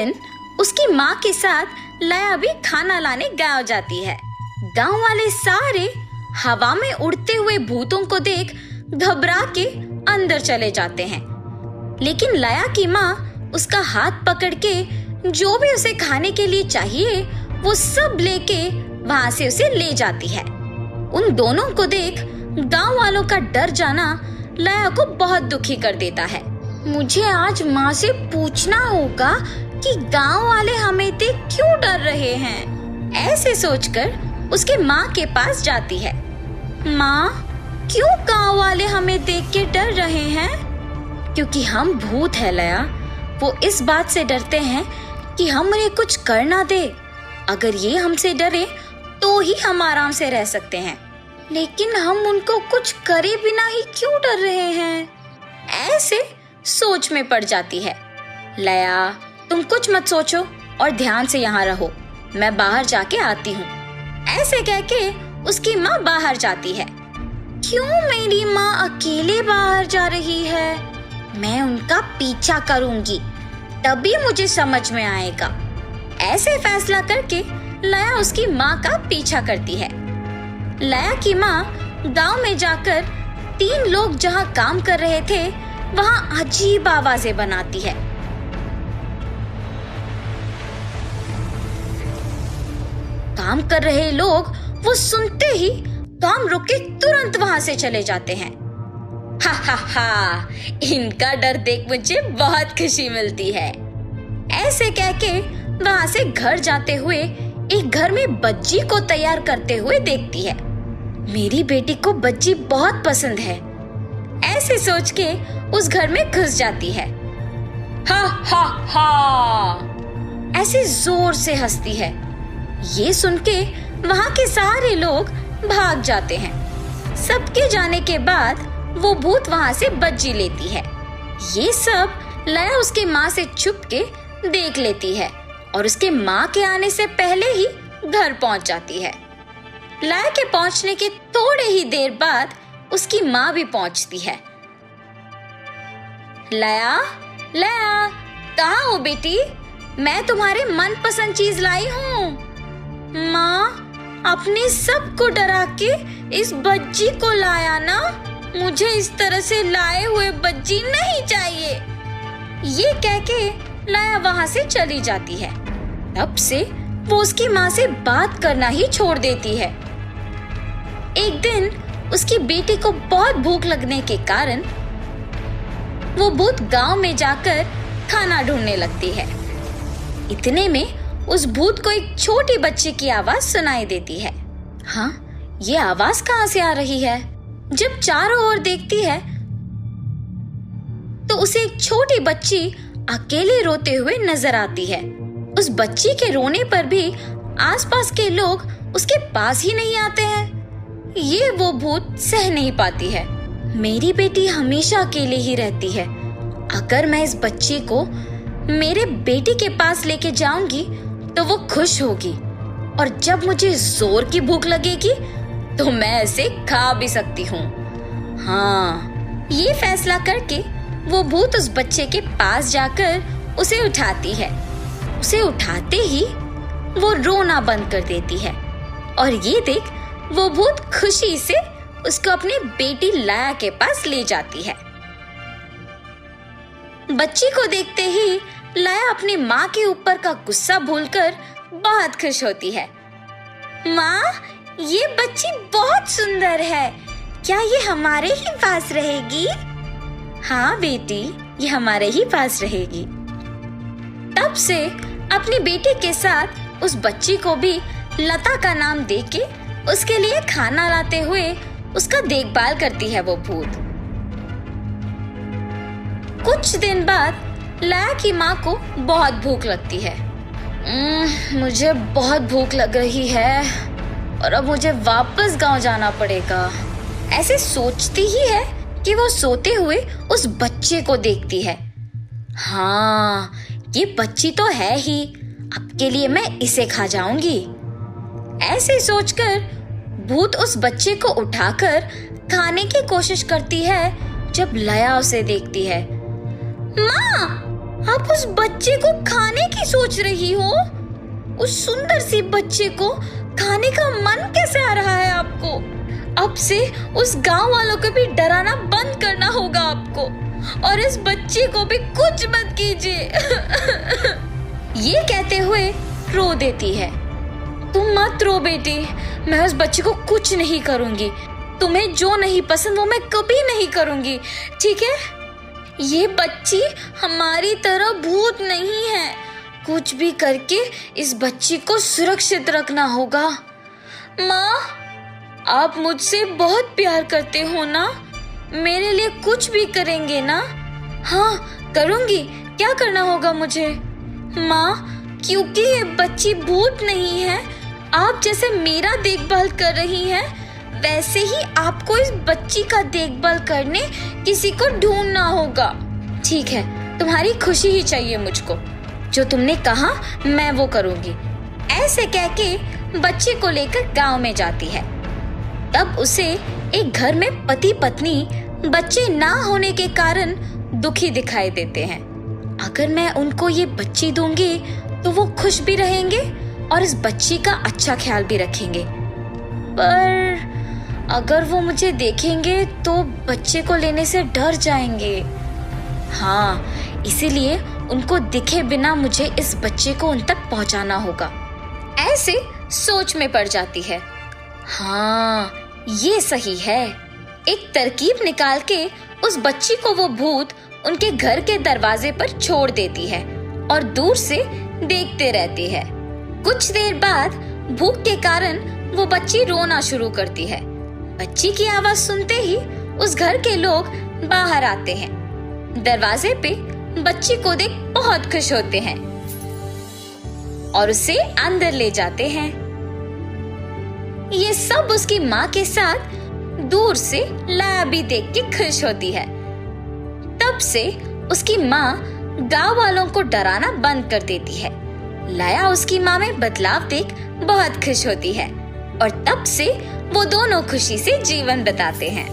दिन उसकी माँ के साथ लया भी खाना लाने गाँव जाती है। गाँव वाले सारे हवा में उड़ते हुए भूतों को देख घबरा के अंदर चले जाते हैं, लेकिन लया की माँ उसका हाथ पकड़ के जो भी उसे खाने के लिए चाहिए वो सब लेके वहाँ से उसे ले जाती है। उन दोनों को देख गांव वालों का डर जाना लया को बहुत दुखी कर देता है। मुझे आज माँ से पूछना होगा कि गांव वाले हमें देख क्यों डर रहे हैं। ऐसे सोचकर उसके माँ के पास जाती है। माँ, क्यों गांव वाले हमें देख के डर रहे हैं? क्योंकि हम भूत है लया। वो इस बात से डरते हैं कि हम उन्हें कुछ कर ना दे। अगर ये हमसे डरे तो ही हम आराम से रह सकते हैं, लेकिन हम उनको कुछ करे बिना ही क्यों डर रहे हैं? ऐसे सोच में पड़ जाती है। लया, तुम कुछ मत सोचो और ध्यान से यहाँ रहो, मैं बाहर जाके आती हूँ। ऐसे कह के उसकी माँ बाहर जाती है। क्यों मेरी माँ अकेले बाहर जा रही है? मैं उनका पीछा करूंगी, तभी मुझे समझ में आएगा। ऐसे फैसला करके लया उसकी माँ का पीछा करती है। लया की माँ गांव में जाकर 3 लोग जहाँ काम कर रहे थे वहाँ अजीब आवाजें बनाती है। काम कर रहे लोग वो सुनते ही काम रोक के तुरंत वहाँ से चले जाते हैं। हा हा हा, इनका डर देख मुझे बहुत खुशी मिलती है। ऐसे कह के वहाँ से घर जाते हुए एक घर में बज्जी को तैयार करते हुए देखती है। मेरी बेटी को बज्जी बहुत पसंद है। ऐसे सोच के उस घर में घुस जाती है। हा हा हा, ऐसे जोर से हंसती है। ये सुन के वहाँ के सारे लोग भाग जाते हैं। सबके जाने के बाद वो भूत वहाँ से बज्जी लेती है। ये सब लया उसके माँ से छुप के देख लेती है और उसके माँ के आने से पहले ही घर पहुँच जाती है। लया के पहुँचने के थोड़े ही देर बाद उसकी माँ भी पहुँचती है। लया, लया, कहाँ हो बेटी? मैं तुम्हारे मनपसंद चीज लाई हूँ। माँ, अपने सबको डरा के इस बज्जी को लाया ना। मुझे इस तरह से लाए हुए बज्जी नहीं चाहिए। ये कह के लया वहाँ से चली जाती है। तब से वो उसकी माँ से बात करना ही छोड़ देती है। एक दिन उसकी बेटी को बहुत भूख लगने के कारण वो भूत गांव में जाकर खाना ढूंढने लगती है। इतने में उस भूत को एक छोटी बच्ची की आवाज सुनाई देती है। हाँ, ये आवाज कहाँ से आ रही है? जब चारों ओर देखती है तो उसे एक छोटी बच्ची अकेले रोते हुए नजर आती है। उस बच्ची के रोने पर भी आसपास के लोग उसके पास ही नहीं आते हैं। ये वो भूत सह नहीं पाती है। मेरी बेटी हमेशा अकेले ही रहती है। अगर मैं इस बच्ची को मेरे बेटी के पास लेके जाऊंगी तो वो खुश होगी, और जब मुझे जोर की भूख लगेगी तो मैं इसे खा भी सकती हूँ। हाँ, ये फैसला करके वो भूत उस बच्चे के पास जाकर उसे उठाती है। उसे उठाते ही वो रोना बंद कर देती है, और ये देख वो भूत खुशी से उसको अपनी बेटी लया के पास ले जाती है। बच्ची को देखते ही लया अपनी माँ के ऊपर का गुस्सा भूलकर बहुत खुश होती है। माँ, ये बच्ची बहुत सुंदर है। क्या ये हमारे ही पास रहेगी? हाँ बेटी, ये हमारे ही पास रहेगी। तब से अपनी बेटी के साथ उस बच्ची को भी लता का नाम देके उसके लिए खाना लाते हुए उसका देखभाल करती है वो भूत। कुछ दिन बाद लया की माँ को बहुत भूख लगती है। मुझे बहुत भूख लग रही है और अब मुझे वापस गांव जाना पड़ेगा। ऐसे सोचती ही है कि वो सोते हुए उस बच्चे को देखती है। हाँ, ये बच्ची तो है ही, अब के लिए मैं इसे खा जाऊंगी। ऐसे सोचकर भूत उस बच्चे को उठाकर खाने की कोशिश करती है। जब लया उसे देखती है, माँ, आप उस बच्चे को खाने की सोच रही हो? उस सुंदर सी बच्चे को खाने का मन कैसे आ रहा है आपको? अब से उस गांव वालों को भी डराना बंद करना होगा आपको, और इस बच्चे को भी कुछ मत कीजिए। ये कहते हुए रो देती है। तुम मत रो बेटी, मैं उस बच्चे को कुछ नहीं करूंगी। तुम्हें जो नहीं पसंद वो मैं कभी नहीं करूंगी, ठीक है? ये बच्ची हमारी तरह भूत नहीं है। कुछ भी करके इस बच्ची को सुरक्षित रखना होगा। माँ, आप मुझसे बहुत प्यार करते हो ना? मेरे लिए कुछ भी करेंगे ना? हाँ करूंगी, क्या करना होगा मुझे? माँ, क्योंकि ये बच्ची भूत नहीं है, आप जैसे मेरा देखभाल कर रही हैं, वैसे ही आपको इस बच्ची का देखभाल करने किसी को ढूंढना होगा। ठीक है, तुम्हारी खुशी ही चाहिए मुझको। जो तुमने कहा मैं वो करूंगी। ऐसे कह के बच्चे को लेकर गांव में जाती है। तब उसे एक घर में पति पत्नी बच्चे ना होने के कारण दुखी दिखाई देते हैं। अगर मैं उनको ये बच्ची दूंगी तो वो खुश भी रहेंगे और इस बच्ची का अच्छा ख्याल भी रखेंगे। पर अगर वो मुझे देखेंगे तो बच्चे को लेने से डर जाएंगे। हाँ, इसीलिए उनको दिखे बिना मुझे इस बच्चे को उन तक पहुंचाना होगा। ऐसे सोच में पड़ जाती है। हाँ, ये सही है। एक तरकीब निकाल के उस बच्ची को वो भूत उनके घर के दरवाजे पर छोड़ देती है और दूर से देखते रहती है। कुछ देर बाद भूख के कारण वो बच्ची रोना शुरू करती है। बच्ची की आवाज सुनते ही उस घर के लोग बाहर आते हैं। दरवाजे पे बच्ची को देख बहुत खुश होते हैं और उसे अंदर ले जाते हैं। ये सब उसकी माँ के साथ दूर से लाया भी देख के खुश होती है। तब से उसकी माँ गांव वालों को डराना बंद कर देती है। लाया उसकी माँ में बदलाव देख बहुत खुश होती है और तब से वो दोनों खुशी से जीवन बिताते हैं।